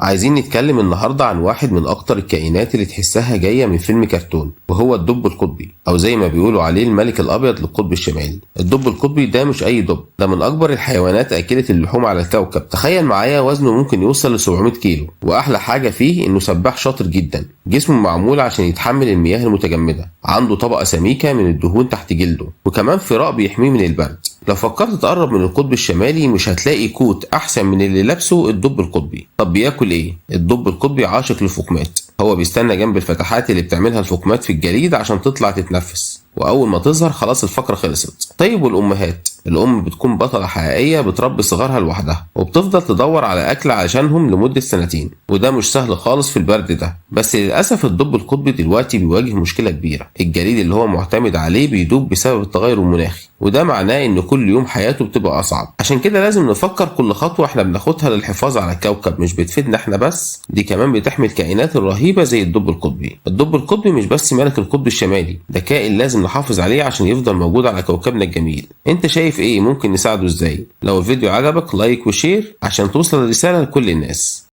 عايزين نتكلم النهاردة عن واحد من أكتر الكائنات اللي تحسها جاية من فيلم كرتون، وهو الدب القطبي، أو زي ما بيقولوا عليه الملك الأبيض للقطب الشمالي. الدب القطبي ده مش أي دب، ده من أكبر الحيوانات أكلة اللحوم على الكوكب. تخيل معايا وزنه ممكن يوصل ل 700 كيلو، وأحلى حاجة فيه إنه سباح شاطر جدا. جسمه معمول عشان يتحمل المياه المتجمدة، عنده طبقة سميكة من الدهون تحت جلده، وكمان فراء بيحميه من البرد. لو فكرت تقرب من القطب الشمالي مش هتلاقي كوت احسن من اللي لابسه الدب القطبي. طب بياكل ايه؟ الدب القطبي عاشق للفقمات، هو بيستنى جنب الفتحات اللي بتعملها الفقمات في الجليد عشان تطلع تتنفس، واول ما تظهر خلاص الفقرة خلصت. طيب والامهات؟ الام بتكون بطلة حقيقية، بتربي صغارها لوحدها وبتفضل تدور على اكل عشانهم لمدة سنتين، وده مش سهل خالص في البرد ده. بس للاسف الدب القطبي دلوقتي بيواجه مشكلة كبيرة، الجليد اللي هو معتمد عليه بيدوب بسبب التغير المناخي، وده معناه ان كل يوم حياته بتبقى اصعب. عشان كده لازم نفكر كل خطوة احنا بناخدها للحفاظ على الكوكب مش بتفيدنا احنا بس، دي كمان بتحمي الكائنات الرهيبة زي الدب القطبي. الدب القطبي مش بس ملك القطب الشمالي، ده كائن لازم نحافظ عليه عشان يفضل موجود على كوكبنا الجميل. انت شايف ايه؟ ممكن نساعده ازاي؟ لو الفيديو عجبك لايك وشير عشان توصل الرسالة لكل الناس.